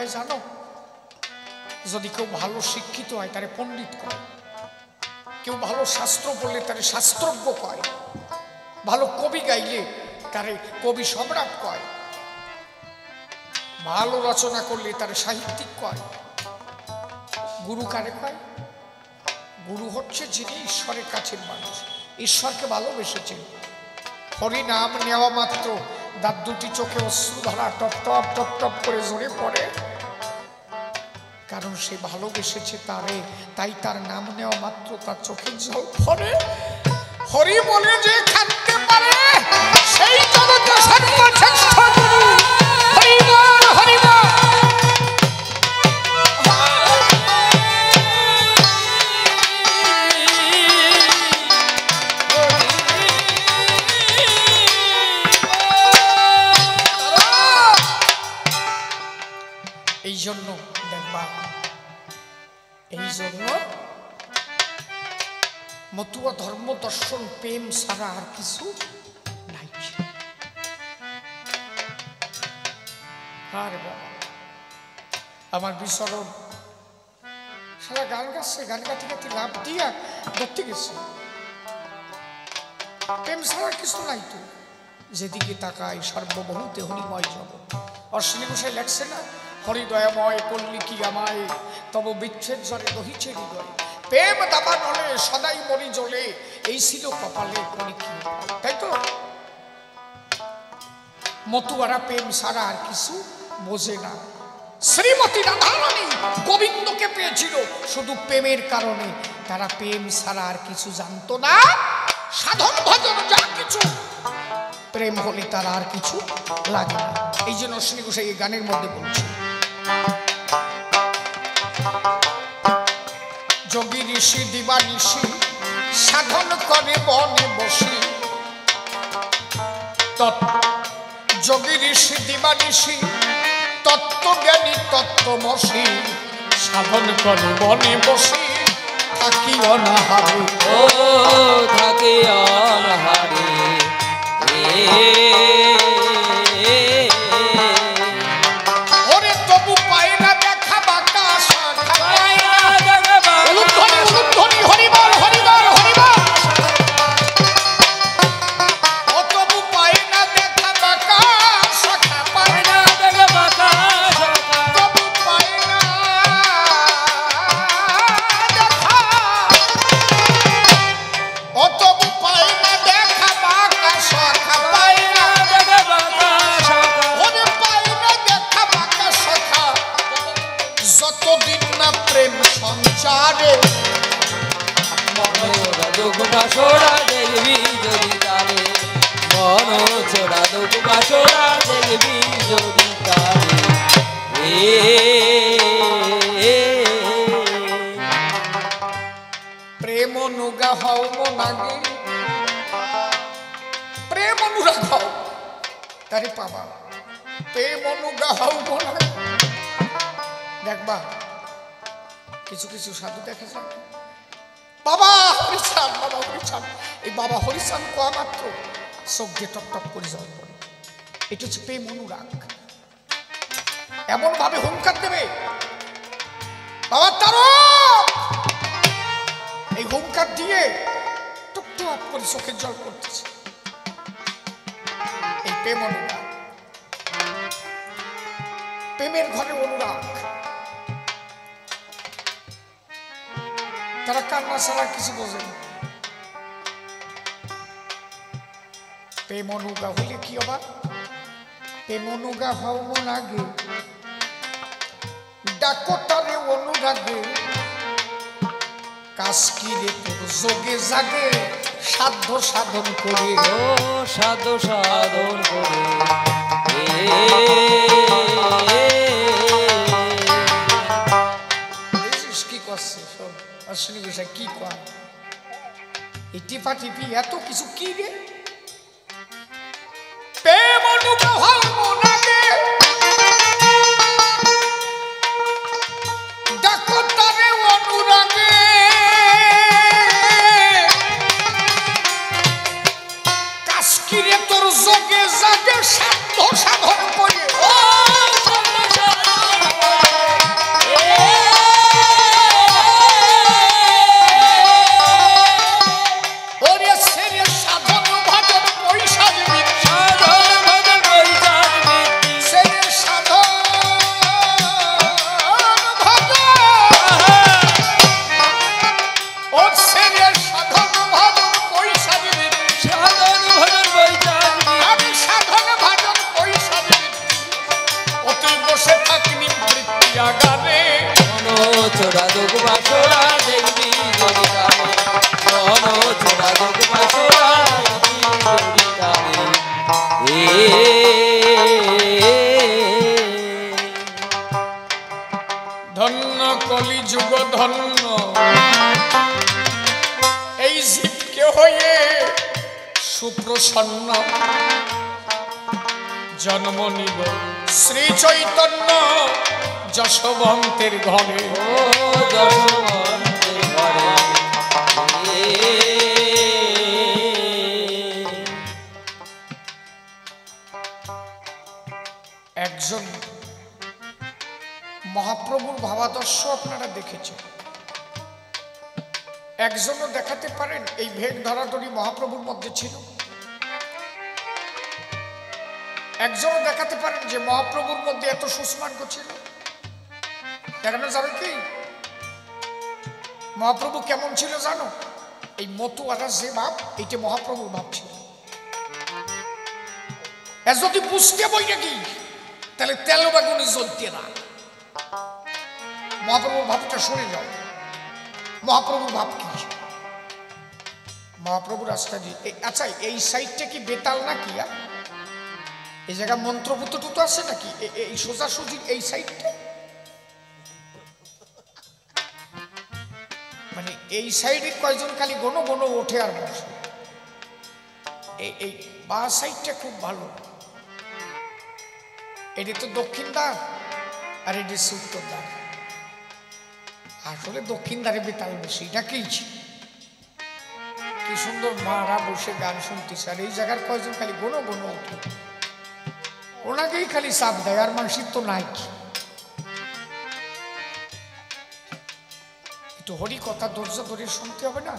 কয় জানো? যদি কেউ ভালো শিক্ষিত হয় তারে পণ্ডিত কয়, কেউ ভালো শাস্ত্র পড়লে তারে শাস্ত্রজ্ঞ কয়, ভালো কবি গাইলে তারে কবি সম্রাট কয়, ভালো রচনা করলে তারে সাহিত্যিক কয়। গুরু কারে কয়? গুরু হচ্ছে যিনি ঈশ্বরের কাছের মানুষ, ঈশ্বরকে ভালোবেসেছেন। হরি নাম নেওয়া মাত্র তার দুটি চোখে অশ্রুধারা টপ টপ টপ টপ করে ঝরে পড়ে, কারণ সে ভালোবেসেছে তারে, তাই তার নাম নেওয়া মাত্র তার চোখের জল পড়ে। হরি বলে যে খাটতে পারে সেই জগতে সর্বশ্রেষ্ঠ গুরু। হরি বল হরি বল। এই জন্য দেখবা, এই জন্য মতুয়া ধর্ম দর্শন প্রেম ছাড়া আর কিছু নাই। আরে বাবা, আমার বিচরণ সারা গান গাচ্ছে, গান গাতে গাতে লাভ দিয়া ধরতে গেছে। প্রেম ছাড়া কিছু নাই তো, যেদিকে তাকায় সর্বভৌতে হরিময় জগৎ। অশ্বিনী গোসাই লেখছে না, হরিদয়াময় করলি কি আমায়, তব বিচ্ছেদ জ্বরে দহিছে হৃদয়, প্রেম দাবা নলে সদাই মরি জ্বলে, এই ছিল কপালে করি কি। তাই তো মতুয়ারা প্রেম ছাড়া আর কিছু বোঝে না। শ্রীমতী রাধারানী গোবিন্দকে পেয়েছিল শুধু প্রেমের কারণে, তারা প্রেম ছাড়া আর কিছু জানতো না। সাধন ভজন যা কিছু, প্রেম হলে তারা আর কিছু লাগে না। এই জন্য অশ্বিনী গোসাই এই গানের মধ্যে বলছে, যোগী ঋষি দিবানিশি সাধন করে বনে বসি, যোগী ঋষি দিবানিশি তত্ত্বজ্ঞানী তত্ত্বমসি, সাধন করে বনে বসি থাকি অনাহারে। ও থাকি অনাহারে, ওরে তবু পায় না দেখা বাঁকা শাখা, হরিবল হরিবল হরিবল। ও তবু পায় না দেখা বাঁকা শাখা, পায় না দেখা বাঁকা শাখা, তবু পায় না দেখা, ও তবু পায় না দেখা বাঁকা শাখা, পায় না দেখা বাঁকা শাখা, ওরে পায় না দেখা বাঁকা শাখা। যতদিন না প্রেম সঞ্চারে মনোরা দুঃখ বাসরা দেখবি যদি তারে, মনোরা দুঃখ বাসরা দেখবি যদি তারে। প্রেম অনুগা হও মনাগে, প্রেম অনুরাগ হও তারে পাবা, প্রেম অনুগা হও মনাগে। দেখবা কিছু কিছু সাধু দেখে যান, বাবা হরিচাঁদ বাবা হরিচাঁদ, এই বাবা হরিচাঁদ কোয়া মাত্র চোখ দিয়ে টপ টপ করে জল পড়ে। এটা হচ্ছে প্রেম অনুরাগ। এমন ভাবে হুঙ্কার দেবে, বাবা তারক, এই হুঙ্কার দিয়ে টপ টপ করে চোখের জল পড়তেছে। এই প্রেম অনুরাগ, প্রেমের ঘরে অনুরাগ। তারা কান্না ছাড়া কিছু বোঝে না। প্রেম অনুগা হইলে কি হবা? প্রেম অনুগা হও মন আগে, ডাকো তারে অনুরাগে, কাজ কি রে তোর যোগে জাগে, সাধ্য সাধন করে। ও সাধ সাধন করে, কি করছে সব অশ্বিনী গোসাই কি কয়, এই টিপা টিপি এত কিছু কি রে? প্রেম অনুগা হও মন আগে, ডাকো তারে অনুরাগে, কাজ কি রে তোর যোগে জাগে, সাধ্য সাধন করে। ও সাধ্য সাধন করে, সুপ্রসন্ন জন্ম নিল শ্রী চৈতন্য যশবন্তের ঘরে। ও যশবন্তের ঘরে একজন মহাপ্রভুর ভাবাদর্শ আপনারা দেখেছেন, একজনও দেখাতে পারেন এই ভেদ ধরাধরি মহাপ্রভুর মধ্যে ছিল? একজনও দেখাতে পারেন যে মহাপ্রভুর মধ্যে এত সুস্মার্গ ছিল? দেখানো যাবে কি? মহাপ্রভু কেমন ছিল জানো? এই মতুয়ারা যে ভাব, এইটা মহাপ্রভুর ভাব ছিল। এ যদি বুঝতে বই নাকি তাহলে তেল বেগুনি জ্বলতে না। মহাপ্রভুর ভাবটা শুনে যাও। মহাপ্রভুর ভাব কি? মহাপ্রভু রাস্তা দিয়ে, আচ্ছা এই সাইডটা কি বেতাল নাকি? এই জায়গা মন্ত্রপুত টুতো আছে নাকি? এই সোজাসুজি এই সাইডটা, মানে এই সাইডে কয়জন খালি ঘন ঘন ওঠে আর বসে। এই বা সাইডটা খুব ভালো। এটি তো দক্ষিণ দ্বার আর এটি উত্তর দ্বার। আসলে দক্ষিণ দ্বারে বেতাল বেশি নাকি? কি সুন্দর মারা বসে গান শুনতেছে, আর এই জায়গার কয়জন খালি ঘন ঘন ওঠে, ওনাকেই খালি চাপ দেয়, আর মানুষের তো নাই। একটু হরি কথা ধৈর্য ধরে শুনতে হবে না?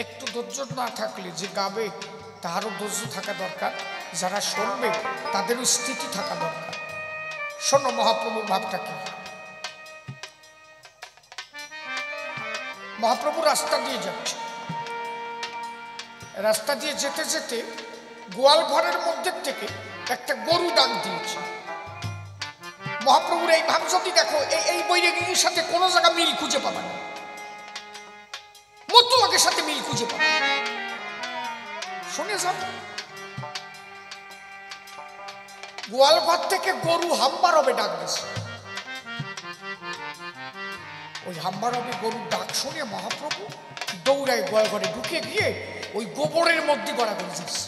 একটু ধৈর্য না থাকলে যে গাবে তারও ধৈর্য থাকা দরকার, যারা শুনবে তাদেরও স্থিতি থাকা দরকার। শোনো মহাপ্রভুর ভাবটা কি। মহাপ্রভু রাস্তা দিয়ে যাচ্ছে, রাস্তা দিয়ে যেতে যেতে গোয়াল ঘরের মধ্যে থেকে একটা গরু ডাক দিয়েছে। মহাপ্রভুর এই ভাব যদি দেখো, এই বৈরাগীর সাথে কোনো জায়গা মিল খুঁজে পাবে না, মতুয়াকে সাথে মিল খুঁজে পাবে। শুনে যাও, গোয়াল ঘর থেকে গরু হাম্বার হবে ডাক দিয়েছে। ওই হাম্বার হবে গরুর ডাক শুনে মহাপ্রভু দৌড়ায় গোয়াল ঘরে ঢুকে গিয়ে ওই গোবরের মধ্যে গড়াগড়ি যাচ্ছে।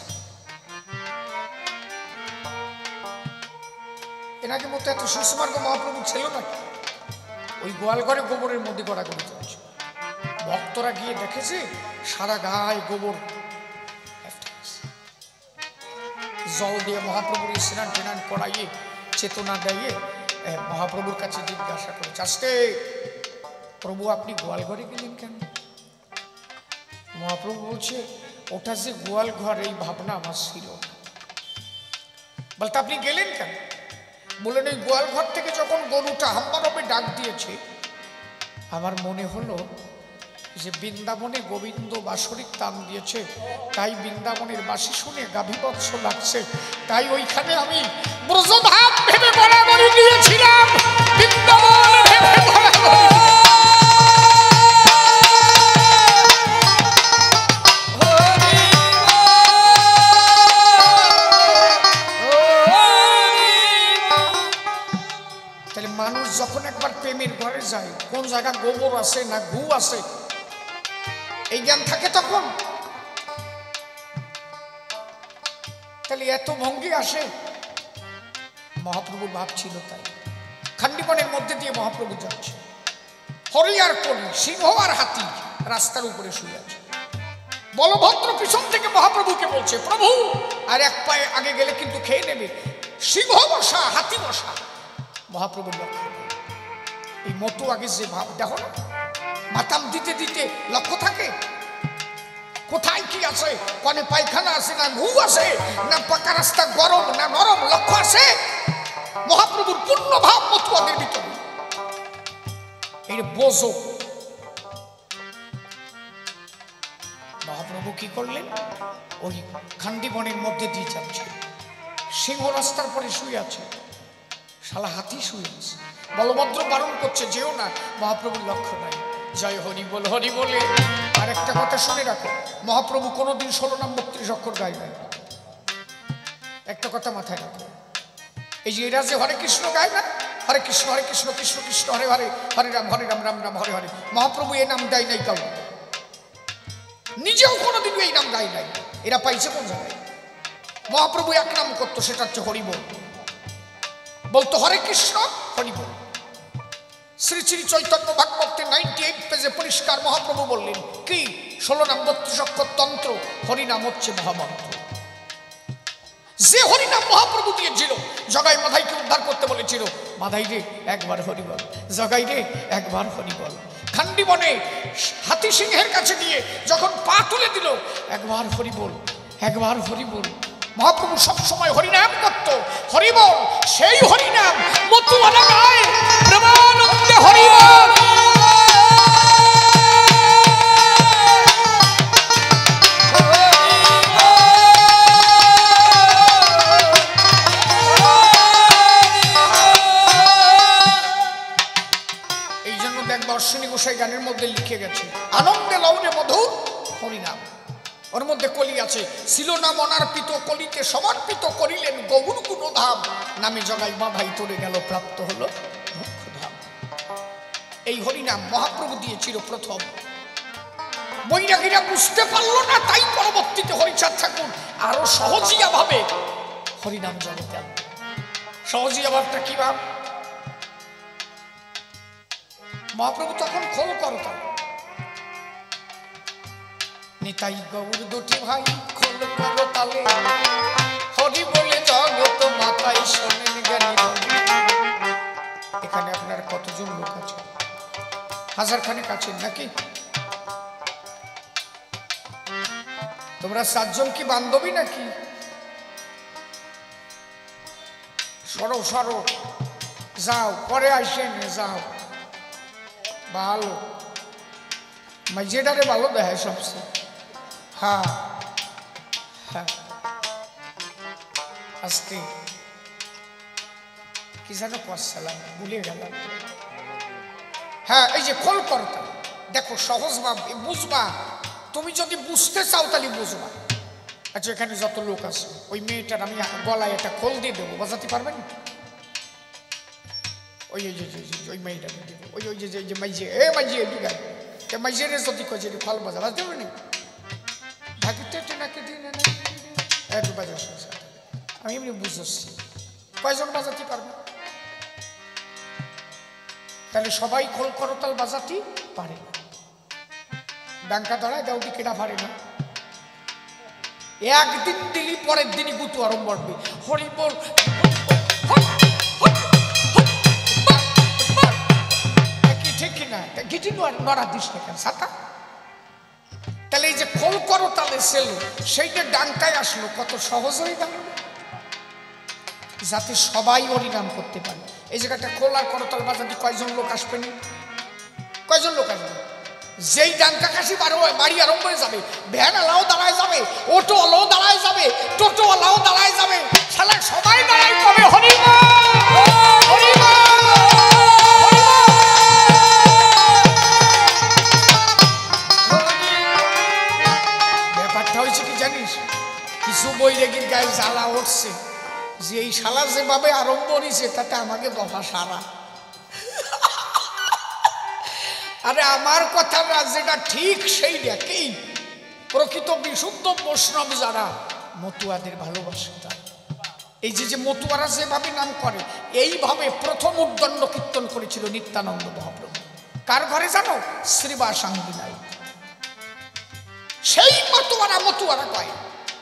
এনাকে মতো এত সুস্মার্গ মহাপ্রভু ছিল নাকি? ওই গোয়াল ঘরে গোবরের মধ্যে গড়াগড়ি যাচ্ছে। ভক্তরা গিয়ে দেখেছে সারা গায়ে গোবর। জল দিয়ে মহাপ্রভুর স্নান টেনান করাইয়ে চেতনা দেয় মহাপ্রভুর কাছে জিজ্ঞাসা করেছে, আজকে প্রভু আপনি গোয়াল ঘরে গেলেন কেন? মহাপ্রভু বলছে, ওটা যে গোয়াল ঘর এই ভাবনা আমার ছিল। বলতে আপনি গেলেন কেন? বললেন ওই গোয়াল ঘর থেকে যখন গরুটা হাম্বারবে ডাক দিয়েছে, আমার মনে হলো যে বৃন্দাবনে গোবিন্দ বাঁশরিক তান দিয়েছে, তাই বৃন্দাবনের বাঁশি শুনে গাভীবৎস লাগছে, তাই ওইখানে আমি ব্রজধাম ভেবে গড়াগড়ি দিয়েছিলাম। বৃন্দাবন ভেবে গড়াগড়ি। তাহলে মানুষ যখন একবার প্রেমের ঘরে যায়, কোন জায়গা গোবর আছে না গু আছে এই জ্ঞান থাকে তখন। তাহলে এত ভঙ্গি আসে। মহাপ্রভুর ভাব ছিল তাই। খান্ডিবনের মধ্যে দিয়ে মহাপ্রভু যাচ্ছে, হরি আর করি, সিংহ আর হাতি রাস্তার উপরে শুয়ে আছে। বলভদ্র পিছন থেকে মহাপ্রভুকে বলছে, প্রভু আর এক পায়ে আগে গেলে কিন্তু খেয়ে নেবে, সিংহ বসা হাতি বসা। মহাপ্রভুর লক্ষ্য এই মতো আগে যে ভাব দেখো না, মাতাম দিতে দিতে লক্ষ্য থাকে কোথায় কি আছে, কনে পায়খানা আছে না ঘু আছে, না পাকা রাস্তা গরম না নরম, লক্ষ্য আছে। মহাপ্রভুর পূর্ণ ভাব মতুয়াদের ভিতরে। এই বোঝো মহাপ্রভু কি করলেন, ওই খান্ডিবনের মধ্যে দিয়ে যাচ্ছে, সিংহ রাস্তার পরে শুয়ে আছে, শালা হাতি শুয়ে আছে। বলভদ্র বারণ করছে যেও না, মহাপ্রভুর লক্ষ্য নাই। জয় হরি বল, হরি বলে। আর একটা কথা শুনে রাখো, মহাপ্রভু কোনোদিন 16 নাম 32 অক্ষর গায় নাই। একটা কথা মাথায় রাখো, এই যে এরা যে হরে কৃষ্ণ গায় না, হরে কৃষ্ণ কৃষ্ণ কৃষ্ণ হরে হরে, হরে রাম রাম রাম হরে হরে, মহাপ্রভু এই নাম দেয় নাই কাউ, নিজেও কোনোদিন এই নাম গায় নাই। এরা পাইছে কোন জায়গায়? মহাপ্রভু এক নাম করতো, সেটা হচ্ছে হরিবোল। বলতো হরে কৃষ্ণ হরিবোল। শ্রী শ্রী চৈতন্য ভাগবতের 98 পেজে পরিষ্কার মহাপ্রভু বললেন কি, 16 নাম 32 অক্ষর তন্ত্র, হরিনাম হচ্ছে মহামন্ত্র। যে হরিনাম মহাপ্রভু দিয়েছিল, জগাই মাধাইকে উদ্ধার করতে বলেছিল, মাধাই রে একবার হরিবল, জগাই রে একবার হরিবল। খান্ডি বনে হাতি সিংহের কাছে গিয়ে যখন পা তুলে দিল, একবার হরিবল, একবার হরিবল। মহাপ্রভু সবসময় হরিনাম করত, হরিবল। সেই হরিনাম মতুয়ারা গায়, প্রেমানন্দে হরিবল। এই জন্য দেখবা অশ্বিনী গোসাই গানের মধ্যে লিখে গেছে, আনন্দে লৌনে মধুর হরিনাম। ওর মধ্যে কলি আছে, ছিল না মনার্পিত কলিতে সমর্পিত করিলেন গৌর গুণধাম, নামে জগাই বাধাই তোরে গেল প্রাপ্ত হলো মোক্ষধাম। এই হরিনাম মহাপ্রভু দিয়েছিল প্রথম। বৈরাগীরা বুঝতে পারলো না, তাই পরবর্তীতে হরিচাঁদ ঠাকুর আরো সহজিয়া ভাবে হরিনাম জগতে আনলেন। সহজিয়া ভাবটা কি ভাব? মহাপ্রভু তখন খোল করতেন, নিতাই গৌর দুটি ভাই খোল করো তালে, হরি বলে জগত মাতাই শোনেন জ্ঞানী। এখানে আপনার কতজন লোক আছে? 1000 খানেক আছেন নাকি? তোমরা 7 জন কি বান্ধবী নাকি? সরো সরো, যাও, পরে আসেন, যাও। ভালো মাইজেডারে ভালো দেয় সবচেয়ে। হ্যাঁ হ্যাঁ, আজকে কি যেন করছিলাম, ভুলে গেলাম। হ্যাঁ, এই যে খোল করতা, দেখো সহজ ভাব বুঝবা। তুমি যদি বুঝতে চাও তাহলে বুঝবা। আচ্ছা, এখানে যত লোক আছে, ওই মেয়েটার আমি গলায় একটা খোল দিয়ে দেবো, বাজাতে পারবেন? ওই ওই যে ওই মেয়েটাকে দেবো, ওই ওই যে মাইজে, এ মাইজে এদিকে মাইজের যদি কয়েছে খোল বাজা, বাজতে পারবেন? একটু বাজার, আমি এমনি বুঝেছি। কয়জন বাজাতে পারবে? তাহলে সবাই খোল করতাল বাজাতে পারে না। ডাঙ্কা ধরায় দাউদি কেটা পারে না। একদিন দিলি পরের দিনই গুতু আরম্ভ করবে, হরিবল। ঠিক কিনা? গিটি নড়া দিস না কেন সাতা? তাহলে এই যে খোল করতালের সেল, সেইটা ডাঙ্কায় আসলো, কত সহজ হয়ে গেল, যাতে সবাই হরিনাম করতে পারে। এই জায়গাটা খোল আর করতাল বাজাতে কয়জন লোক আসবেন? কয়জন লোক আসবে? যেই ডাঙ্কা কাশি বাড়ি আরম্ভ হয়ে যাবে, ভ্যান আলাও দাঁড়ায় যাবে, অটো আলাও দাঁড়ায় যাবে, টোটো আলাও দাঁড়ায় যাবে, শালা সবাই দাঁড়ায় কবে হরিনাম হরিনাম। ব্যাপারটা হয়েছে কি জানিস? কিছু বৈরাগীর গায়ে জ্বালা উঠছে যে এই শালা যেভাবে আরম্ভ হয়েছে তাতে আমাকে দফা সারা। আরে আমার কথা না, যেটা ঠিক সেই দেখেই প্রকৃত বিশুদ্ধ বৈষ্ণব যারা মতুয়াদের ভালোবাসে, তারা এই যে মতুয়ারা যেভাবে নাম করে, এইভাবে প্রথম উদ্দণ্ড কীর্তন করেছিল নিত্যানন্দ মহাপ্রভু। কার ঘরে জানো? শ্রীবাসাঙ্গী নাই। সেই মতুয়ারা কয়,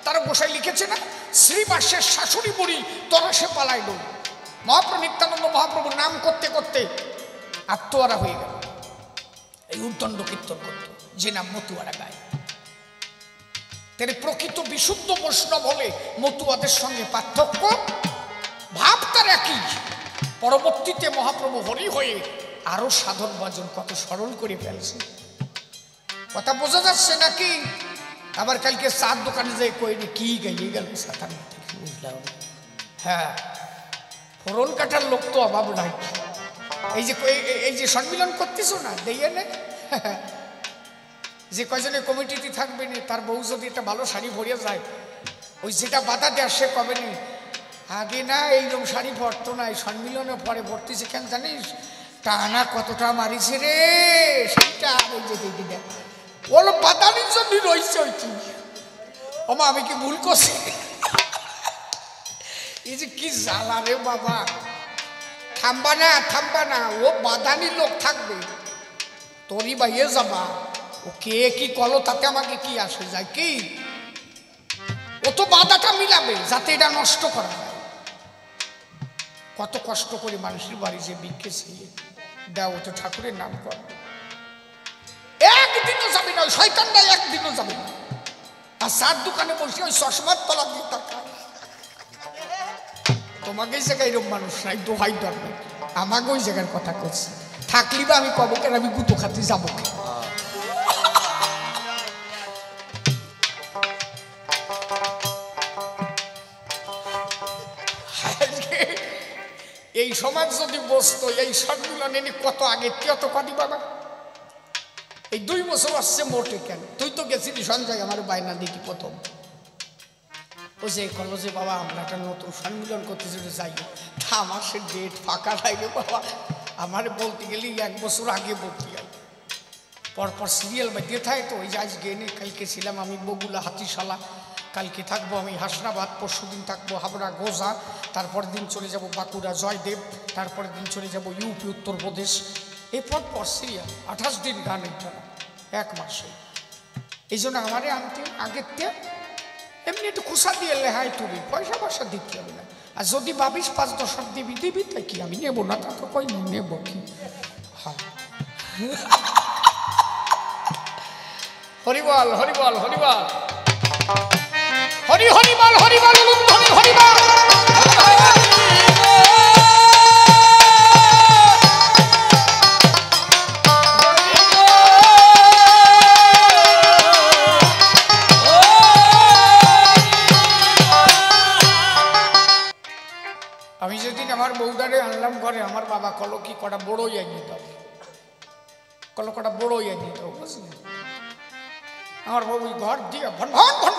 তারা গোসাই লিখেছে না, শ্রীবাসের শাশুড়ি বুড়ি তোরা সে পালাইল। মহাপ্রভু নিত্যানন্দ মহাপ্রভু নাম করতে করতে আত্মহারা হয়ে গেল, এই উদ্দণ্ড কীর্তন করত, যে নাম মতুয়ারা গায়। তাহলে প্রকৃত বিশুদ্ধ বৈষ্ণব হলে মতুয়াদের সঙ্গে পার্থক্য ভাব তার একই। পরবর্তীতে মহাপ্রভু হরি হয়ে আরো সাধন ভজন কত সরল করে ফেলছে, কথা বোঝা যাচ্ছে নাকি? আবার কালকে চার দোকানে যাই কইনি কি গাইয়ে গেল সাতার মধ্যে, বুঝলাম। হ্যাঁ, ফোরন কাটার লোক তো অভাব নাই। এই যে সম্মিলন করতেছ না, দেইয়ে নে যে কয়জনে কমিটিতে থাকবে না, তার বউ যদি একটা ভালো শাড়ি পরিয়ে যায়, ওই যেটা বাধা দেয় সে কবে নেই, আগে না এইরকম শাড়ি পরতো না, এই সম্মিলনে পরে পড়তেছে কেন জানিস? টানা কতটা মারিছে রে, সেইটা ওই যে দিদি ওর বাদানির জন্য রয়েছে। ওই ওমা আমি কি ভুল করছি? এই যে কি জ্বালা রে বাবা, থামবা না, ও বাদানি লোক থাকবে, তোরই বাইয়ে যাবা, ও কে কি কলো তাতে আমাকে কি আসে যায়? কি ও তো বাধাটা মিলাবে যাতে এটা নষ্ট করা যায়। কত কষ্ট করে মানুষের বাড়ি যে ভিক্ষে ছিয়ে দাও, তো ঠাকুরের নাম কর, একদিনও যাবে না, ওই শয়তানটা একদিনও যাবে না। আর চার দোকানে বসে ওই চশমার তলা দিয়ে টাকা, তোমাকে এই জায়গায় এরকম মানুষ নাই, দোহাই দরকার আমাকে ওই জায়গার কথা করছি। থাকলি বা আমি কব কেন, আমি গুতো খাতে যাবো। এই সমাজ যদি বসতো, এই সম্মিলন এনে কত আগে কত কদি বাবা, এই 2 বছর আসছে মোটে কেন? তুই তো গেছিলি সঞ্জয় আমার বায়না দেখি প্রথম, ও যে কল যে বাবা আমরা একটা নতুন সম্মিলন করতে যদি যাই, তা আমার সে ডেট ফাঁকা লাগবে বাবা, আমার বলতে গেলি 1 বছর আগে বলতে যাই, পরপর সিরিয়াল বাজিয়ে থাকে তো। ওই যে আজকে এনে কালকে ছিলাম আমি বগুলা হাতিশালা, কালকে থাকবো আমি হাসনাবাদ, পরশু দিন থাকবো হাবড়া গোজা, তারপরের দিন চলে যাব বাঁকুড়া জয়দেব, তারপরের দিন চলে যাব ইউপি উত্তরপ্রদেশ, এই পর সিরিয়াল 28 দিন গানের জন্য 1 মাসে। এই জন্য আমারে আনতে আগের তে এমনি একটু খুশা দিয়ে লেহাই তুবি, পয়সা দিতে হবে না। আর যদি ভাবিস 5-10 দিবি তাই কি আমি নেবো না, তা তো কই নেবো কি। হ্যাঁ হরিবল হরিবল হরিবল হরি হরিবল হরিবল হরি হরিবল। আমি যেদিন আমার বউদারে আনলাম ঘরে, আমার বাবা কলো কি কটা বড়ই এগিয়ে দাও, কলো কটা বড়ই এগিয়ে দাও, বুঝলি? আমার বাবু ঘর দিয়ে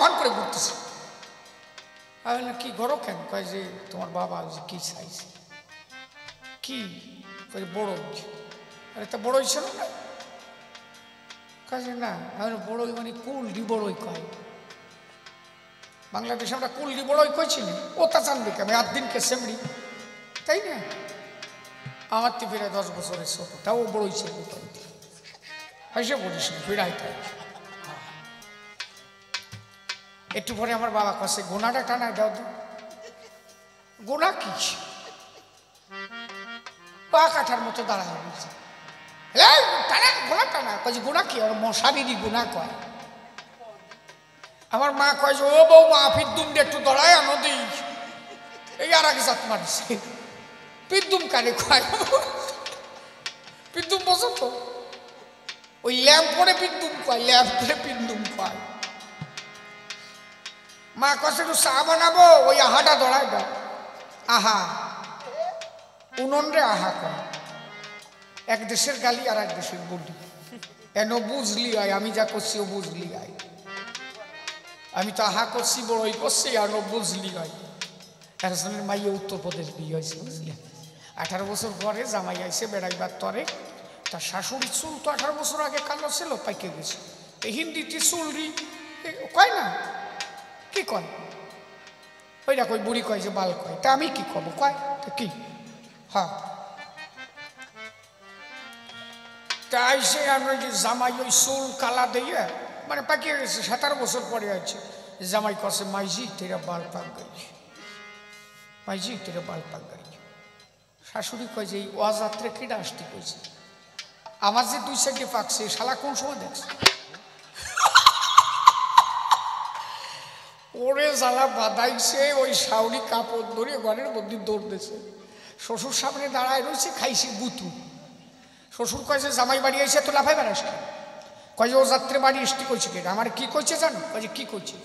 ভন করে ঘুরতেছে। আমি না কি ঘরও কেন? কয় যে তোমার বাবা যে কি চাইছে, কি বড়ই। আরে তা বড়ই ছিল না, কাজে না আমি বড়ই মানে কুলডি বড়ই কয়, বাংলাদেশে আমরা কুলডি বড়ই কইছি না, ও তা জানবে কে? আমি 8 দিনকে সেমড়ি, তাই না? আমার তো ফিরে 10 বছরের ছোট, তাও বড়ই ছিল, এসে বলিস না ফিরাই তাই। একটু পরে আমার বাবা কাছে গোনাটা টানায় দাও তো। গোনা কি? পা কাঠার মতো দাঁড়ায় বলছে, গোনা টানা কাজে গোনা কি? ওর মশারিরই গোনা কয়। আমার মা কয় যে ও বউ মা পিদ্দুম দিয়ে একটু দড়ায় আনো দিই, এই আর আগে জাত মারছে। পিদ্দুম কারে কয়? পিদ্দুম বোঝো তো, ওই ল্যাম্প করে পিদ্দুম কয়, ল্যাম্প করে পিদ্দুম কয়। মা কষে একটু চা বানাবো, ওই আহাটা দড়াই দাও, আহা উনন রে আহা কয়। এক দেশের গালি আর এক দেশের বলি, এন বুঝলি আয়, আমি যা করছি ও বুঝলি আয়, আমি তো আহা করছি বড়ই করছি আর ও বুঝলি আয়। একজনের মাইয়ে উত্তরপ্রদেশ বিয়ে হয়েছে, বুঝলি? 18 বছর পরে জামাই আইসে বেড়াইবার তরে, তার শাশুড়ির চুল তো 18 বছর আগে কালো ছিল, পাইকে গেছে। হিন্দিতে চুলরি কয় না, কি কয় ওইটা কই বুড়ি কয় যে বাল কয়, তা আমি কি কব কয় কি? হ্যাঁ তাই সে আমি যে জামাই ওই চুল কালা দিয়ে মানে পাকিয়ে গেছে, 17 বছর পরে আছে। জামাই কষে মাইজি তেরা বাল পাক গেছে, মাইজি তেরা বাল পাক গেছে। শাশুড়ি কয় যে এই ওয়াজাত্রে কেডা আসতে কইছে, আমার যে 2 সাইডে পাকছে শালা কোন সময় দেখছে? ওরে জ্বালা বাদাইছে, ওই শাউরি কাপড় ধরে ঘরের মধ্যে দৌড় দিয়েছে। শ্বশুর সামনে দাঁড়ায় রয়েছে, খাইছে গুতু। শ্বশুর কয় যে জামাই বাড়ি এসে তো লাফাই বেড়াস, কয় যে ও যাত্রে বাড়ি এসটি কইছে কেটা? আমার কি কইছে জানো? কয় যে কি কইছে?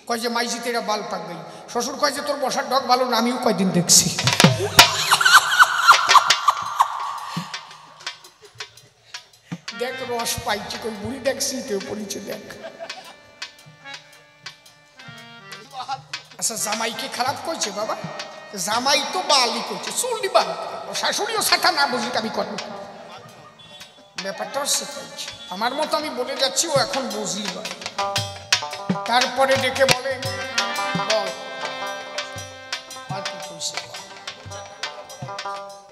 কয় যে মাইজিতে এরা বাল পাক গই। শ্বশুর কয় যে তোর বসার ঢক ভালো না, আমিও কয়দিন দেখছি। দেখ রস পাইছি, কই বুড়ি দেখছি তেও পড়িছে দেখ। আচ্ছা জামাই কি খারাপ কইছে বাবা? জামাই তো বালি কইছে, চুলনি বাল। শাশুড়িও সাথা না বুঝলি আমি করবো, ব্যাপারটাও শেখাইছি। আমার মতো আমি বলে যাচ্ছি, ও এখন বুঝলি। তারপরে ডেকে বলে বল আর কি কইছে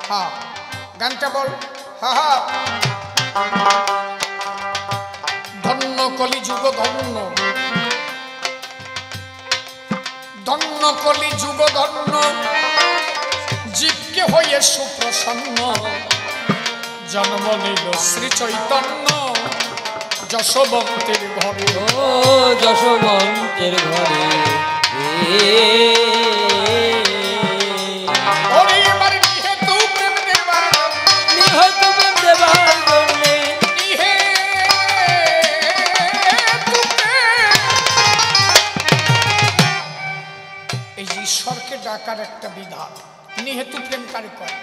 হ্যাঁ গানটা বল হা হা ধন্য কলি যুগ ধন্য ধন্য কলি যুগ ধন্য জীবকে হয়ে সুপ্রসন্ন জন্ম নিল শ্রী চৈতন্য যশবন্তের ঘরে ও যশবন্তের ঘরে ওরে এবার নিহেতু প্রেম দেবার নিহত প্রেম দেবার জন্যে এই যে ঈশ্বরকে ডাকার একটা বিধান নিহেতু প্রেম কারে করে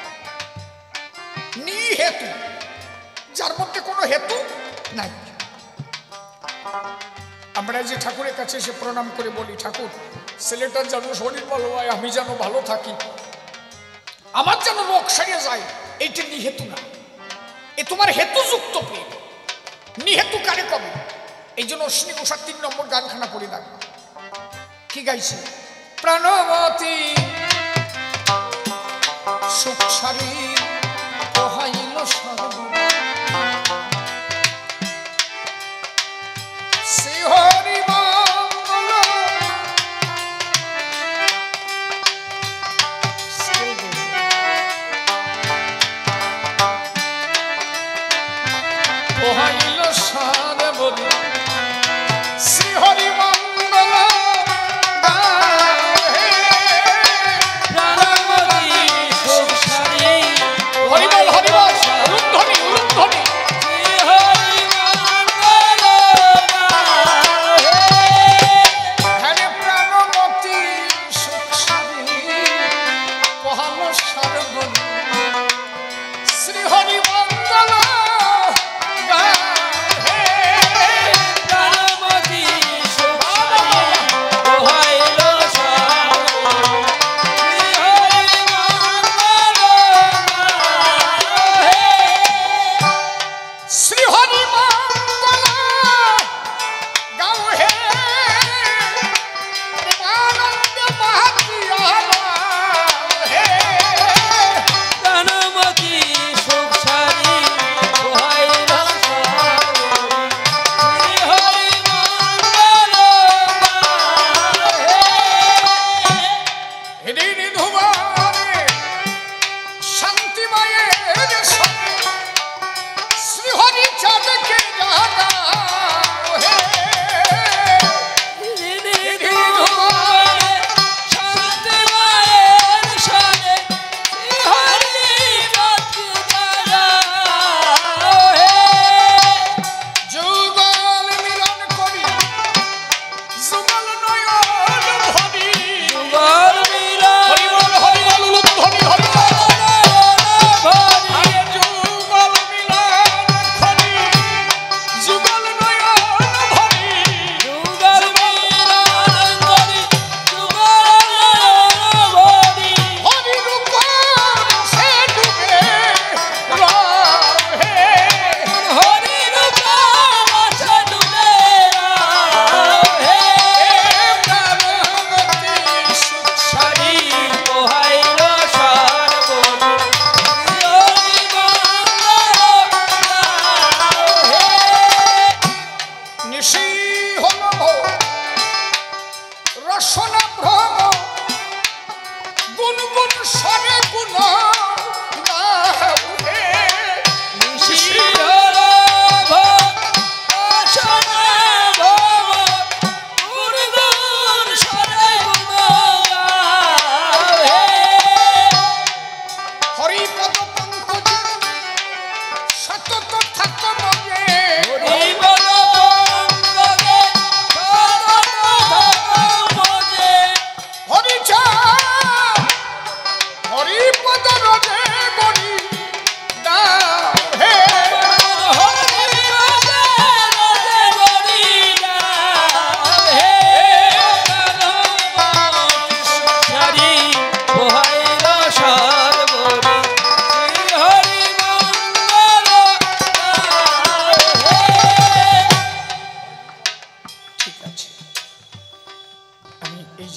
নিহেতু যার মধ্যে কোনো হেতু নাই আমরা যে ঠাকুরের কাছে এসে প্রণাম করে বলি ঠাকুর ছেলেটার যেন শরীর ভালো হয় আমি যেন ভালো থাকি আমার যেন রোগ সারিয়ে যায় এইটা নিহেতু না এ তোমার হেতুযুক্ত প্রেম নিহেতু কারে কবে এই জন্য অশ্বিনী ঘোষার 3 নম্বর গানখানা পড়ে রাখবো কি গাইছে প্রাণবতী সুখ সারি পোহাইল সর্ব শ্রীহরি মঙ্গল পোহাইল সর্বরি শ্রীহরি মঙ্গল হরিবল হরিবল উলুধ্বনি উলুধ্বনি হরে প্রাণমতি সুখ সারি পহাল সর্বন শ্রী হরি মঙ্গল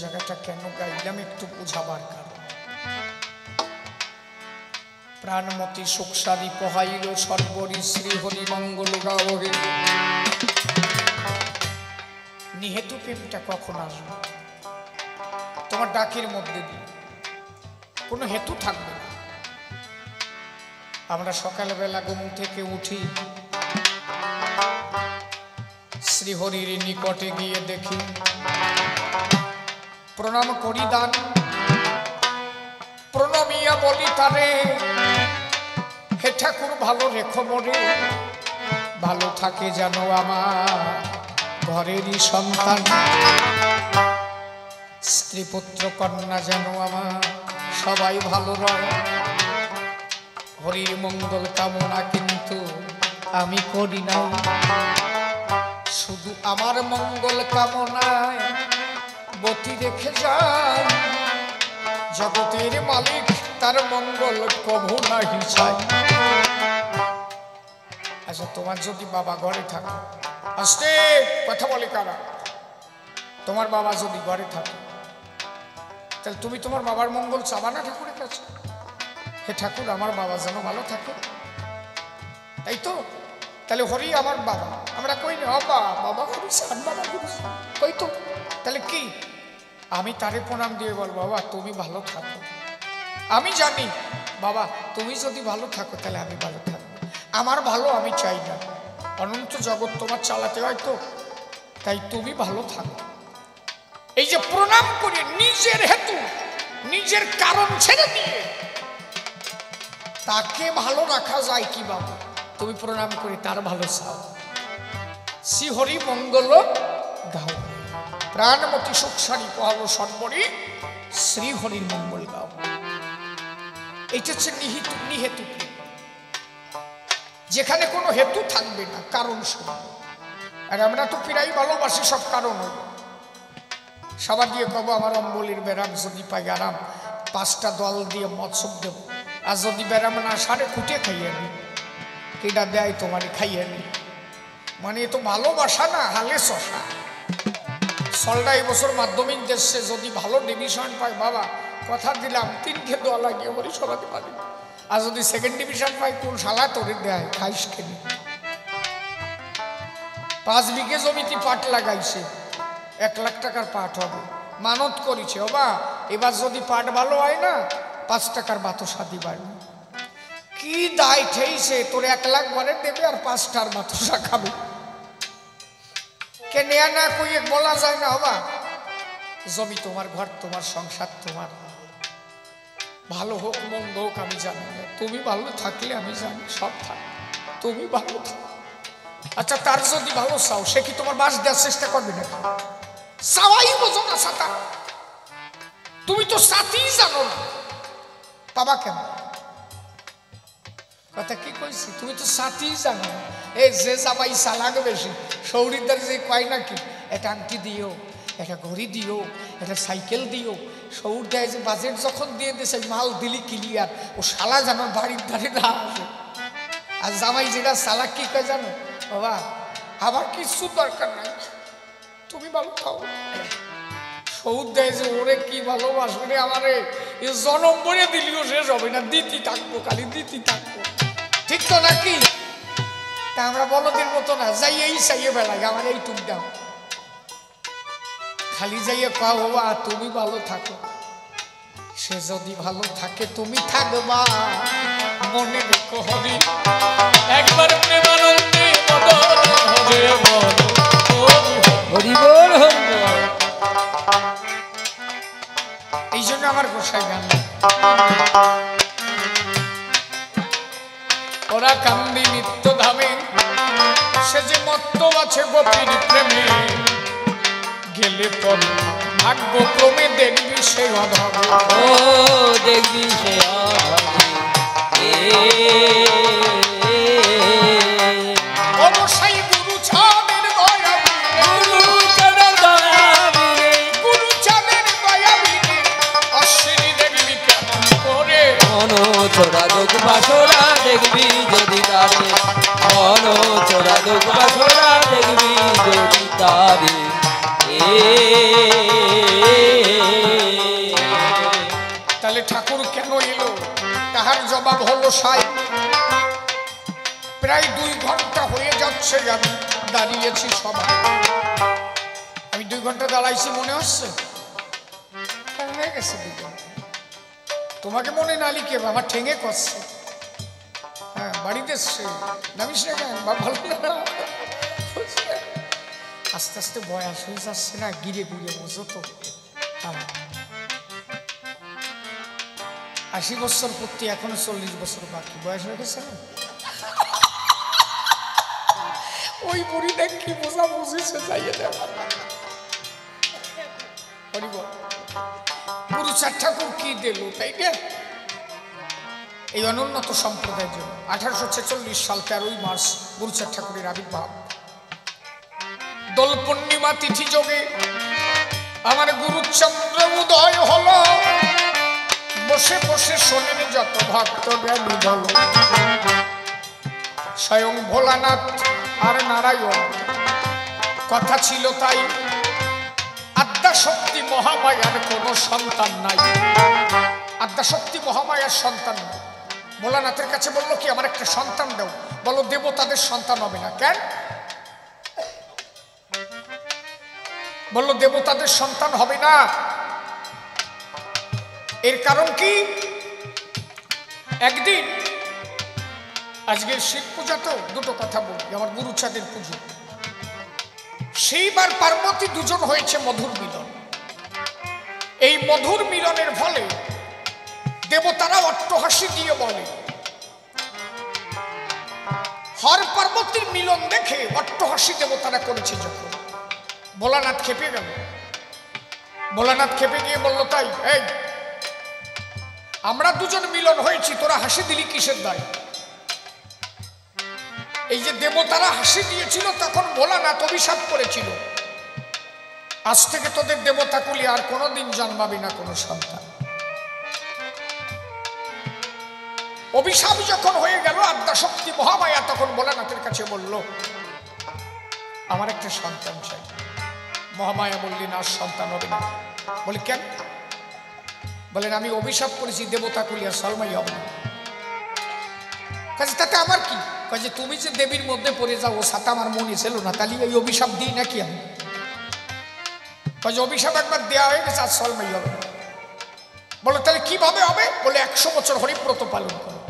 জায়গাটা কেন গাইলাম একটু বুঝাবার কারণ। প্রাণমতি সুখসাদি পহাইল সর্বরি শ্রী হরি মঙ্গল গাওহে। নিহেতু প্রেমটা কখন আসবে? তোমার ডাকের মধ্যে দিয়ে কোনো হেতু থাকবে না। আমরা সকালবেলা ঘুম থেকে উঠি, শ্রীহরির নিকটে গিয়ে দেখি, প্রণাম করি দান, প্রণমিয়া বলি তারে, হে ঠাকুর ভালো রেখো মরে, ভালো থাকে যেন আমার ঘরেরই সন্তান, স্ত্রী পুত্র কন্যা যেন আমার সবাই ভালো রয়। হরির মঙ্গল কামনা কিন্তু আমি করি না, শুধু আমার মঙ্গল কামনায় বতি রেখে যায়। জগতের মালিক তার মঙ্গল কভু নাহি চায়। আচ্ছা, তোমার যদি বাবা ঘরে থাকে, আস্তে কথা বলে কারা, তোমার বাবা যদি ঘরে থাকে, তাহলে তুমি তোমার বাবার মঙ্গল চাবা না ঠাকুরের কাছে? হে ঠাকুর আমার বাবা যেন ভালো থাকে, তাই তো? তাহলে হরি আমার বাবা, আমরা কই না বাবা বাবা হরিশান বাবা হরিশান, কই তো? তাহলে কি আমি তারে প্রণাম দিয়ে বল, বাবা তুমি ভালো থাকো। আমি জানি বাবা তুমি যদি ভালো থাকো তাহলে আমি ভালো থাকবো। আমার ভালো আমি চাই না, অনন্ত জগৎ তোমার চালাতে হয় তো, তাই তুমি ভালো থাকো। এই যে প্রণাম করে নিজের হেতু নিজের কারণ ছেড়ে দিয়ে তাকে ভালো রাখা যায় কি বাবা? তুমি প্রণাম করে তার ভালো চাও। শ্রীহরি মঙ্গল গাও, প্রাণমতি সুখসারি পহালো সর্বরি শ্রীহরির মঙ্গল গাও। এইটা হচ্ছে নিহেতু, যেখানে কোনো হেতু থাকবে না, কারণ শুনবে। আর আমরা তো প্রায় ভালোবাসি সব কারণ হলো। সবার দিয়ে কব আমার অম্বলির ব্যারাম যদি পাই আরাম, 5টা দল দিয়ে মৎসব দেব, আর যদি ব্যারাম না সারে খুঁটে খাইয়ে নি, কেটা দেয় তোমারে খাইয়ে নি। মানে এ তো ভালোবাসা না, হালে শশা। সলটা এবছর মাধ্যমিক দেশে যদি ভালো ডিভিশন পায় বাবা, কথা দিলাম 3টে দল লাগিয়ে বলি সরাতে পারি। আর যদি সেকেন্ড ডিভিশন পাই, কোন শালা তোরে দেয় খাইস কেন? 5 বিঘে জমিতে পাট লাগাইছে, 1 লাখ টাকার পাট হবে, মানত করেছে বাবা এবার যদি পাট ভালো হয় না 5 টাকার বাতাসা দিবার। কি দায় ঠেইছে তোর 1 লাখ ঘরে দেবে আর 5টার বাতাসা খাবে? কে নেয়া না কই বলা যায় না বাবা। জমি তোমার, ঘর তোমার, সংসার তোমার, ভালো হোক মন্দ হোক আমি জানি না, তুমি ভালো থাকলে আমি জানি সব থাক, তুমি ভালো থাক। আচ্ছা তার যদি ভালো চাও, সে কি তোমার বাস দেওয়ার চেষ্টা করবে নাকি? চাওয়াই বোঝো না সাতা, তুমি তো সাথেই জানো না, বাবা কেন? কথা কি কইছি, তুমি তো সাথেই জানো না। এই যে সবাই চালাক বেশি, সৌরিদার যে কয় নাকি একটা আংটি দিও, একটা ঘড়ি দিও, একটা সাইকেল দিও, সৌর দেয় যে বাজেট যখন দিয়ে দিয়েছে মাল দিলি ক্লিয়ার, ও শালা যেন বাড়ির ধারে না আসে। আর জামাই যেটা চালাক কি কয় জানো, বাবা আমার কিছু দরকার নাই, তুমি ভালো খাও। সৌর দেয় যে ওরে কি ভালোবাসবে রে আমারে, এ জনম বলে দিলিও শেষ হবে না, দিতে থাকবো, খালি দিতে থাকবো, ঠিক তো নাকি? তা আমরা বলদের মতো না, যাই এই চাইয়ে বেড়াই আমার এই টুক দাও, খালি যাইয়ে পাও বাবা তুমি ভালো থাকো। সে যদি ভালো থাকে তুমি থাকবা, মনে রেখো হরি একবার প্রেমানন্দে মদন হবে মন। হরি বল হরি বল। এই জন্য আমার গোসাই গান, ওরা কান্দি নিত্য ধামে, সে যে মত্ত আছে গোপীর প্রেমে, গেলে পর ভাগ্য ক্রমে দেখবি সে অধমে। ও দেখবি সে অবশ্যই গুরু ছাদের দয়া, গুরু চরণ দয়া বীরে, গুরু ছাদের দয়া বিনে অশ্বিনী দেখবি কেমন করে। মন চোরা দুঃখ বাসরা দেখবি যদি তারে, মন চোরা দুঃখ বাসরা দেখবি যদি তারে। গোসাই। প্রায় 2 ঘন্টা হয়ে যাচ্ছে আমি দাঁড়িয়েছি সবাই। আমি 2 ঘন্টা দাঁড়াইছি মনে হচ্ছে? হয়ে গেছে 2 ঘন্টা। তোমাকে মনে না লিখে আমার ঠেঙে করছে। হ্যাঁ, বাড়িতে নামিস না কেন? ভালো না, আস্তে আস্তে বয়স হয়ে যাচ্ছে না, গিরে গিরে বোঝো তো। হ্যাঁ, 80 বছর পূর্তি, এখনো 40 বছর বাকি, বয়স হয়ে গেছে না। ওই বুড়িটা কি বোঝা বুঝেছে যাইয়ে দেওয়া। গুরুচাঁদ ঠাকুর কি দিল, তাই না? এই অনুন্নত সম্প্রদায়ের জন্য 1846 সাল 13ই মার্চ গুরুচাঁদ ঠাকুরের আবির্ভাব। দোল পূর্ণিমা তিথি যোগে আমার গুরুচন্দ্র উদয় হলো। বসে বসে শোনেন যত ভক্ত জ্ঞানী দল। স্বয়ং ভোলানাথ আর নারায়ণ কথা ছিল তাই, আদ্যাশক্তি মহামায়ার কোনো সন্তান নাই। আদ্যাশক্তি মহামায়ার সন্তান নাই। ভোলানাথের কাছে বললো কি, আমার একটা সন্তান দাও। বলো দেবতাদের সন্তান হবে না। কেন? বললো দেবতাদের সন্তান হবে না। এর কারণ কি? একদিন, আজকের শিব পূজা তো, দুটো কথা বলি, আমার গুরুচাঁদের পুজো। সেইবার পার্বতী দুজন হয়েছে মধুর মিলন। এই মধুর মিলনের ফলে দেবতারা অট্টহাসি দিয়ে বলে, হর পার্বতীর মিলন দেখে অট্টহাসি দেবতারা করেছে যখন। ভোলানাথ খেপে গেল। ভোলানাথ খেপে গিয়ে বলল, তাই এই আমরা দুজন মিলন হয়েছি, তোরা হাসি দিলি কিসের দায়? এই যে দেবতারা হাসি দিয়েছিল, তখন ভোলানাথ অভিশাপ করেছিল, আজ থেকে তোদের দেবতা কুলি আর কোনোদিন জন্মাবি না কোনো সন্তান। অভিশাপ যখন হয়ে গেল, আদ্যাশক্তি মহামায়া তখন ভোলানাথের কাছে বলল, আমার একটা সন্তান চাই। মহামায়া বললেন, আর সন্তান হবে না। বলে কেন? বলেন, আমি অভিশাপ করেছি দেবতা কুলি আর সলমাই হবে না। কাজে তাতে আমার কি? কাজে তুমি যে দেবীর মধ্যে পড়ে যাও, ও সাথে আমার মনে ছিল না, তাহলে এই অভিশাপ দিই নাকি আমি? কাজে অভিশাপ একবার দেওয়া হয়ে গেছে, আর সলমাই হবে না। বলো তাহলে কিভাবে হবে? বলে 100 বছর হরিব্রত পালন করো।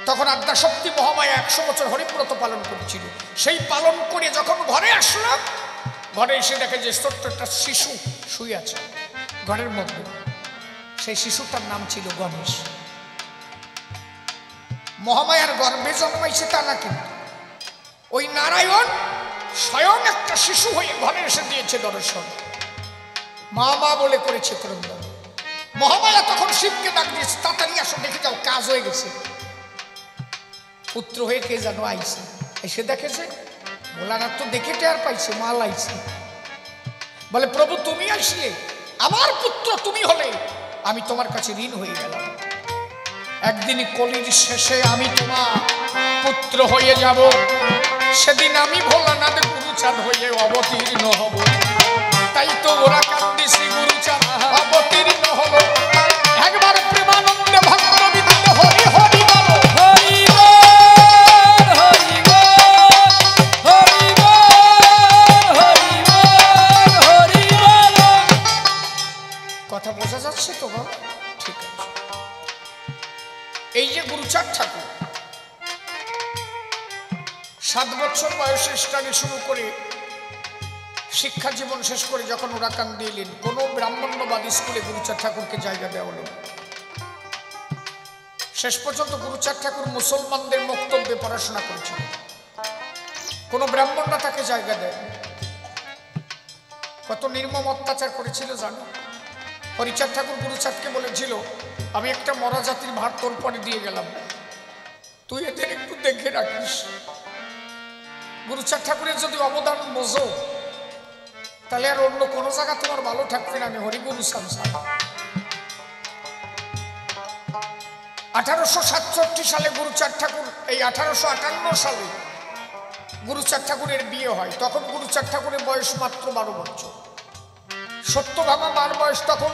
তখন আদ্যাশক্তি মহামায়া 100 বছর হরিব্রত পালন করেছিল। সেই পালন করে যখন ঘরে আসলাম, ঘরে এসে দেখে যে ছোট্ট একটা শিশু শুয়ে আছে ঘরের মধ্যে। সেই শিশুটার নাম ছিল গণেশ। মহামায়ার গর্ভে জন্মাইছে তা না, কিন্তু ওই নারায়ণ স্বয়ং একটা শিশু হয়ে ঘরে এসে দিয়েছে দর্শন। মা মা বলে করেছে ক্রন্দন। মহামায়া তখন শিবকে ডাক দিয়েছে, তাড়াতাড়ি আসো, দেখে যাও, কাজ হয়ে গেছে। পুত্র হয়ে কে যেন আইছে, এসে দেখেছে ভোলানাথ তো দেখে টের পাইছে, মাল আইছে। বলে, প্রভু তুমি আসলে, আমার পুত্র তুমি হলে, আমি তোমার কাছে ঋণ হয়ে গেলাম। একদিন কলির শেষে আমি তোমার পুত্র হয়ে যাব, সেদিন আমি ভোলানাথ গুরুচাঁদ হয়ে অবতীর্ণ হব। তাই তো ওরা কান্দিছি, গুরুচাঁদ অবতীর্ণ হলো। একবার প্রেমানন্দে ভক্তবিন্দু হরি হরি বলো, হরি বল, হরি বল, হরি বল, হরি বল, হরি বল। কথা বোঝা যাচ্ছে তো বাবা? ঠিক আছে। এই যে গুরুচাঁদ ঠাকুর 7 বছর বয়সে স্টাডি শুরু করে শিক্ষা জীবন শেষ করে যখন ওরা কান্দি এলেন, কোনো ব্রাহ্মণ্যবাদী স্কুলে গুরুচাঁদ ঠাকুরকে জায়গা দেওয়া হলো। শেষ পর্যন্ত গুরুচাঁদ ঠাকুর মুসলমানদের বক্তব্যে পড়াশোনা করেছিল। কোনো ব্রাহ্মণরা তাকে জায়গা দেয়। কত নির্মম অত্যাচার করেছিল জানো? হরিচাঁদ ঠাকুর গুরুচাঁদকে বলেছিল, আমি একটা মরা জাতির ভার তোর পরে দিয়ে গেলাম, তুই এদের একটু দেখে রাখিস। গুরুচাঁদ ঠাকুরের যদি অবদান বোঝো, তাহলে আর অন্য কোনো জায়গা তোমার ভালো থাকবে না। আমি হরিগুরু সংসার। 1867 সালে গুরুচাঁদ ঠাকুর, এই 1858 সালে গুরুচাঁদ ঠাকুরের বিয়ে হয়। তখন গুরুচাঁদ ঠাকুরের বয়স মাত্র 12 বছর। সত্যভামা মার বয়স তখন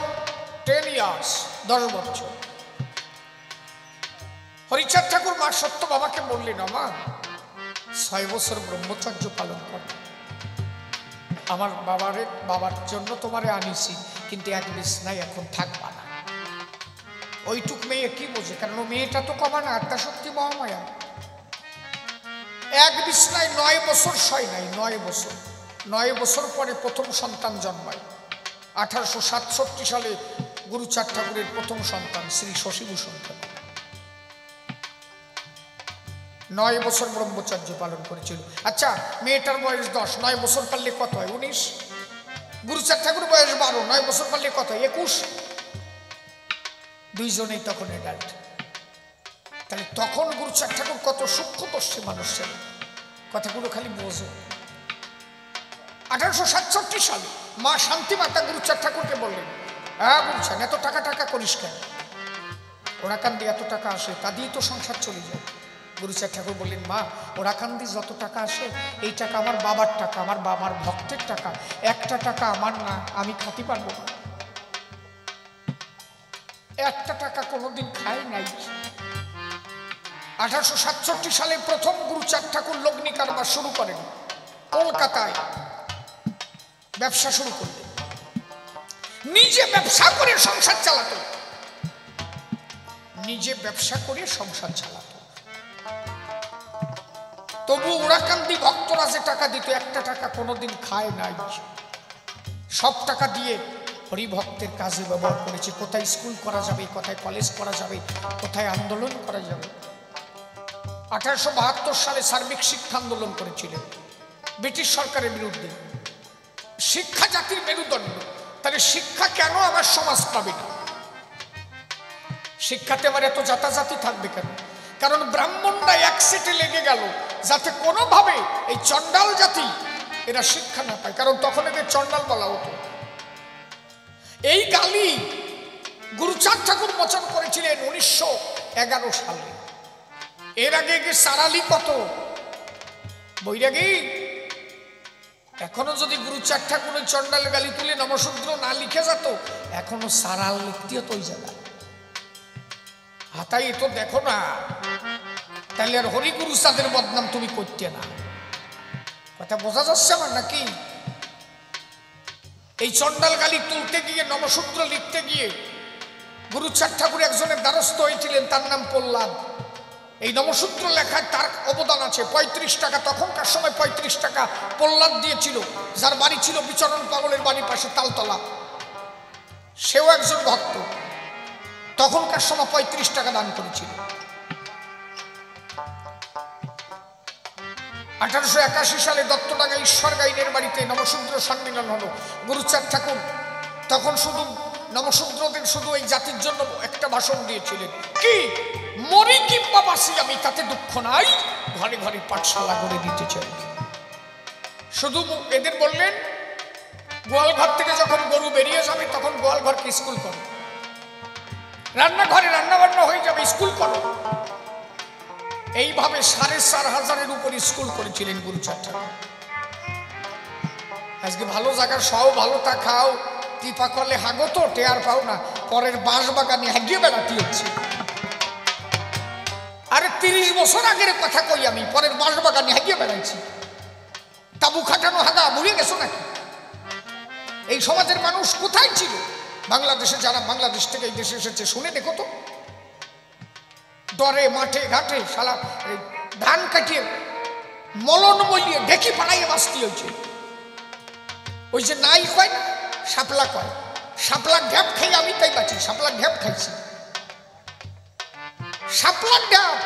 10 ইয়ার্স, 10 বছর। হরিচাঁদ ঠাকুর মা সত্য বাবাকে বললেন, আমার 6 বছর ব্রহ্মচর্য পালন কর, আমার বাবার জন্য তোমারে আনিছি, কিন্তু এক বিছনায় এখন থাকবা না। ওইটুক মেয়ে কি বোঝে, কারণ মেয়েটা তো কমা না, আত্মা শক্তি মহামায়া। এক বিছনায় 9 বছর শয় নাই, 9 বছর পরে প্রথম সন্তান জন্মায়। 1867 সালে গুরুচাঁদ ঠাকুরের প্রথম সন্তান শ্রী শশীভূষণ ঠাকুর 9 বছর ব্রহ্মচর্য পালন করেছিল। আচ্ছা, মেয়েটার বয়স 10, 9 বছর পারলে কত হয়? 19। গুরুচাঁদ ঠাকুর বয়স 12, 9 বছর পারলে কত হয়? 21। দুইজনেই তখন অ্যাডাল্ট। তাহলে তখন গুরুচাঁদ ঠাকুর কত সূক্ষ্মদর্শী মানুষ ছিলেন, কথাগুলো খালি বোঝো। 1867 সালে মা শান্তিমাতা গুরুচাঁদ ঠাকুরকে বললেন, হ্যাঁ গুরুচাঁদ, এত টাকা করিস কেন? ওরাকান্দি এত টাকা আসে, তা দিয়ে তো সংসার চলে যায়। গুরুচাঁদ ঠাকুর বললেন, মা, ওরাকান্দি যত টাকা আসে, এই টাকা আমার বাবার টাকা, আমার বাবার ভক্তের টাকা, একটা টাকা আমার না, আমি খাতি পারবো না। একটা টাকা কোনোদিন খাই নাই। 1867 সালে প্রথম গুরুচাঁদ ঠাকুর লগ্নি কারবার শুরু করেন, কলকাতায় ব্যবসা শুরু করলেন। নিজে ব্যবসা করে সংসার চালাতো, তবু ওরাকান্দি ভক্তরা যে টাকা দিত, একটা টাকা কোনোদিন খায় নাই। সব টাকা দিয়ে হরিভক্তের কাজে ব্যবহার করেছে। কোথায় স্কুল করা যাবে, কোথায় কলেজ করা যাবে, কোথায় আন্দোলন করা যাবে। 1872 সালে সার্বিক শিক্ষা আন্দোলন করেছিলেন ব্রিটিশ সরকারের বিরুদ্ধে। শিক্ষা জাতির মেরুদণ্ড, তাহলে শিক্ষা কেন আমার সমাজ পাবে না? শিক্ষাতে আবার এত জাতাজাতি থাকবে কেন? কারণ ব্রাহ্মণরা এক সেটে লেগে গেল যাতে কোনোভাবে এই চণ্ডাল জাতি এরা শিক্ষা না পায়, কারণ তখন এদের চণ্ডাল বলা হতো। এই গালি গুরুচাঁদ ঠাকুর মোচন করেছিলেন 1911 সালে। এর আগে সারালি কত বৈরাগী। এখনো যদি গুরুচাঁদ ঠাকুর ওই চণ্ডাল গালি তুলে নমশূদ্র না লিখে যেত, এখনো সারাল লিখতে হতো ওই জায়গা। হাতাই তো দেখো না, তাহলে আর হরিগুরু চাঁদের বদনাম তুমি করতে না। কথা বোঝা যাচ্ছে আমার নাকি? এই চণ্ডাল গালি তুলতে গিয়ে, নমশূদ্র লিখতে গিয়ে গুরুচাঁদ ঠাকুর একজনের দ্বারস্থ হয়েছিলেন, তার নাম প্রহ্লাদ। এই নমশূদ্র লেখায় তার অবদান আছে। 35 টাকা, তখনকার সময় 35 টাকা প্রহ্লাদ দিয়েছিল, যার বাড়ি ছিল বিচরণ পাগলের বাড়ির পাশে তালতলা। সেও একজন ভক্ত, তখনকার সময় 35 টাকা দান করেছিল। 1881 সালে দত্তডাঙ্গা ঈশ্বর গাইনের বাড়িতে নমশূদ্র সম্মেলন হলো। গুরুচাঁদ ঠাকুর তখন শুধু নমশূদ্রদের, শুধু এই জাতির জন্য একটা ভাষণ দিয়েছিলেন, কি মরি কিংবা বাসি আমি তাতে দুঃখ নাই, ঘরে ঘরে পাঠশালা করে দিতে চাই। শুধু এদের বললেন, গোয়ালঘর থেকে যখন গরু বেরিয়ে যাবে তখন গোয়ালঘরকে স্কুল করো, রান্নাঘরে রান্নাবান্না হয়ে যাবে, স্কুল করো। এইভাবে 4,500 উপর স্কুল করেছিলেন গুরুচাঁদ ঠাকুর। আজকে ভালো জায়গার সব ভালো তা খাও, টিপা করলে হাগো তো টেয়ার পাও না, পরের বাঁশ বাগানে হাগিয়ে বেড়াতে হচ্ছে। আরে 30 বছর আগের কথা কই আমি, পরের বাঁশ বাগানে হাগিয়ে বেড়াইছি। তাবু খাটানো হাগা ভুলে গেছো নাকি? এই সমাজের মানুষ কোথায় ছিল? বাংলাদেশে যারা বাংলাদেশ থেকে এই দেশে এসেছে শুনে দেখো তো, দরে মাঠে ঘাটে শালা ধান কাটিয়ে মলন বলিয়ে ঢেকি পাড়াইয়ে বাঁচতে হয়েছে। ওই যে নাই কয় না, শাপলা কয়, শাপলার ঢ্যাপ খাই আমি তাই বাঁচি, শাপলার ঢ্যাপ খাইছি। শাপলার ঢ্যাপ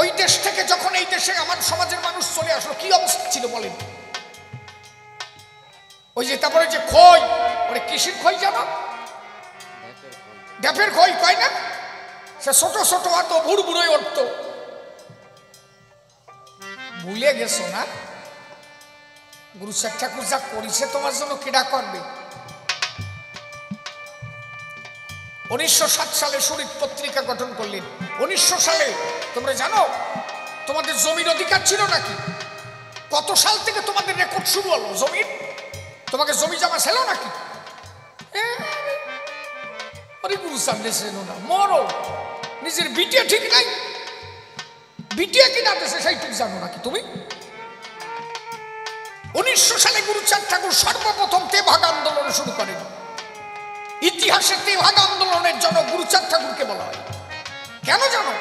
ওই দেশ থেকে যখন এই দেশে আমার সমাজের মানুষ চলে আসলো, কি অবস্থা ছিল বলেন? ওই যে তারপরে যে খই, ওরে কিসের খই জানো? ঢ্যাপের খই কয় না, সে ছোট ছোট হতো, বুড় বুড়োই উঠত। ভুলে গেছো না? গুরুচাঁদ ঠাকুর যা করেছে তোমার জন্য কেডা করবে? 1907 সালে শরীর পত্রিকা গঠন করলেন। 1900 সালে তোমরা জানো তোমাদের জমির অধিকার ছিল নাকি? কত সাল থেকে তোমাদের রেকর্ড শুরু হলো জমির? তোমাকে জমি জমা ছিল নাকি? গুরুচাঁদ না মরো, নিজের বিটে ঠিক নাই, বিটিয়া কিনা দেশে সেইটুকু জানো নাকি তুমি? 1900 সালে গুরুচাঁদ ঠাকুর সর্বপ্রথম তেভাগ আন্দোলন শুরু করেন। ইতিহাসে তেভাগ আন্দোলনের জন্য গুরুচাঁদ ঠাকুরকে বলা হয়। কেন জানো?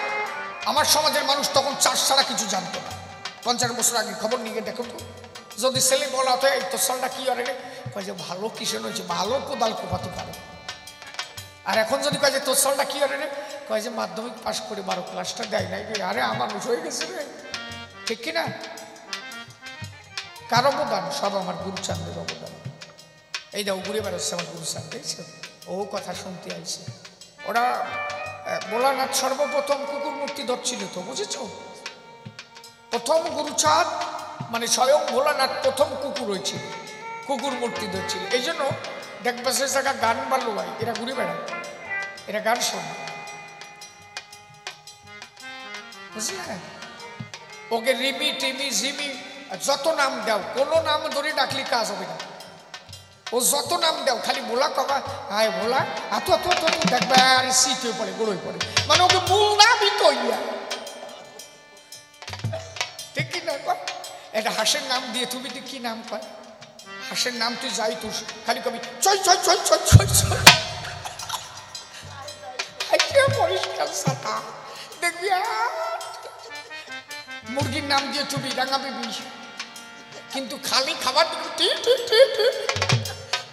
আমার সমাজের মানুষ তখন চাষ ছাড়া কিছু জানতো না। 50 বছর আগে খবর নিয়ে দেখো তো, যদি ছেলে বলা হতো এই তোর সালটা কি আরে কয় যে ভালো কিসের হয়েছে, ভালো কোদাল কোপাতে পারে। আর এখন যদি কয় যে তোর সালটা কি আরে কয় যে মাধ্যমিক পাশ করে 12 ক্লাসটা দেয় নাই। আরে আমার হয়ে গেছে রে, ঠিক কিনা? কার অবদান? সব আমার গুরুচাঁদের অবদান। এই দাও ঘুরে বেড়াচ্ছে আমার গুরুচাঁদ, দেখছো? ও কথা শুনতে আইছে। ওরা ভোলানাথ সর্বপ্রথম কুকুর মূর্তি ধরছিল তো, বুঝেছ? প্রথম গুরুচাঁদ মানে স্বয়ং ভোলানাথ প্রথম কুকুর হয়েছিল, কুকুর মূর্তি ধরছিল। এই জন্য দেখবে সে জায়গা গান বাড়লো ভাই, এরা ঘুরে বেড়ায়, এরা গান শোনে, বুঝলে? ওকে রিমি টিমি ঝিমি যত নাম দাও, কোনো নাম ধরে ডাকলি কাজ হবে না। ও যত নাম দাও খালি ভোলা কবা, হায় ভোলা এত এত এত দেখবে আর শীত হয়ে পড়ে, গড়ই পড়ে, মানে ওকে মূল নামই কইয়া, ঠিক কি না? এটা হাঁসের নাম দিয়ে তুমি কি নাম কয়? হাঁসের নাম তুই যাই তুই খালি কবি চই চই চই চই চই চই, পরিষ্কার সাতা দেখবি। মুরগির নাম দিয়ে তুমি রাঙাবি, কিন্তু খালি খাবার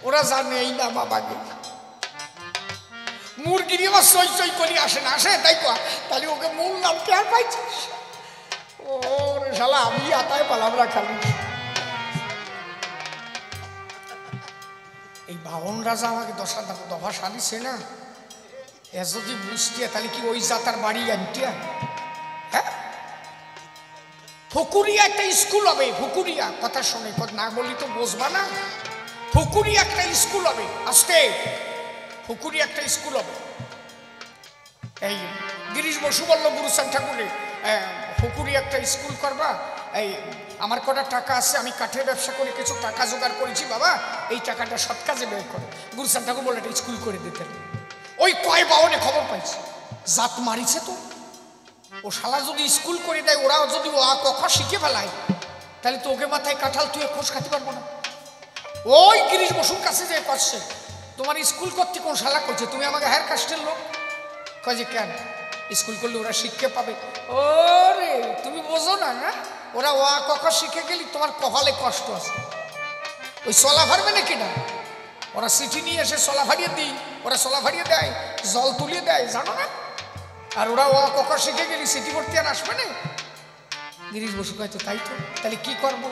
ওরা জানে এই নাম আমাকে। মুরগির আবার সই সই করি আসে না, আসে তাই কয়, তাহলে ওকে মূল নাম কে আর পাইছিস? ও রে শালা, আমি আতায় পালাবরা খালি। এই বাহন রাজা আমাকে দফা সারিছে না, এ যদি বুঝতে তাহলে কি ওই জাতার বাড়ি আনটিয়া? হ্যাঁ, ফুকুরিয়া একটা স্কুল হবে, ফুকুরিয়া কথা শোনে না বলি তো বুঝবা না। ফুকুরিয়া একটা স্কুল হবে, আজকে ফুকুরিয়া একটা স্কুল হবে। এই গিরিশ বসু বলল গুরুচাঁদ ঠাকুরে ফুকুরিয়া একটা স্কুল করবা, এই আমার কটা টাকা আছে, আমি কাঠের ব্যবসা করে কিছু টাকা জোগাড় করেছি বাবা, এই টাকাটা সৎ কাজে ব্যয় করো। গুরুচাঁদ ঠাকুর বলে একটা স্কুল করে দিতেন। ওই কয় বাহনে খবর পাইছে, জাত মারিছে তো। ও শালা যদি স্কুল করে দেয়, ওরা যদি ও কথা শিখে ফেলায়, তাহলে তো ওকে মাথায় কাঁঠাল তুই খোঁজ খাতে পারবো না। ওই গিরিশ বসুর কাছে যে করছে তোমার স্কুল করতে কোন শালা করছে, তুমি আমাকে হায়ার কাস্টের লোক কয় যে কেন স্কুল করলে ওরা শিক্ষা পাবে। ওরে তুমি বোঝো না, না ওরা ও কথা শিখে গেলি তোমার কপালে কষ্ট আছে। ওই চলা ফারবে নাকি না, ওরা চিঠি নিয়ে এসে চলা ফাড়িয়ে দিই, ওরা চলা ফাড়িয়ে দেয়, জল তুলিয়ে দেয়, জানো না? আর ওরা ও কথা শিখে গেলি সিটি ভর্তি আর আসবে না। গিরিশ বসু কয় তো তাই তো, তাহলে কি করবো?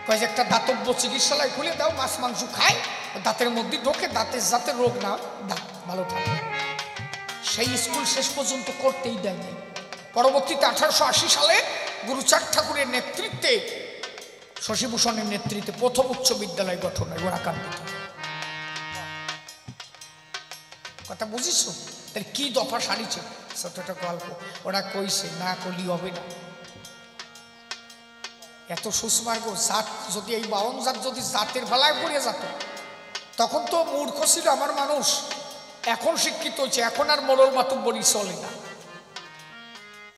কয় যে একটা দাতব্য চিকিৎসালয় খুলে দাও, মাছ মাংস খায়, দাঁতের মধ্যে ঢোকে, দাঁতের যাতে রোগ না দাঁত ভালো থাকে। সেই স্কুল শেষ পর্যন্ত করতেই দেয় নাই। পরবর্তীতে 1880 সালে গুরুচাঁদ ঠাকুরের নেতৃত্বে, শশীভূষণের নেতৃত্বে প্রথম উচ্চ বিদ্যালয় গঠন হয় ওরাকান্দিতে। কথা বুঝিস? তাহলে কি দফা সারিছে ছোটটা গল্প, ওরা কইছে না কলি হবে না। এত সুস্মার্গ জাত যদি এই বাউন জাত যদি জাতের বেলায় পড়ে যেত, তখন তো মূর্খ ছিল আমার মানুষ, এখন শিক্ষিত হয়েছে, এখন আর মোড়ল মাতুব্বরি চলে না।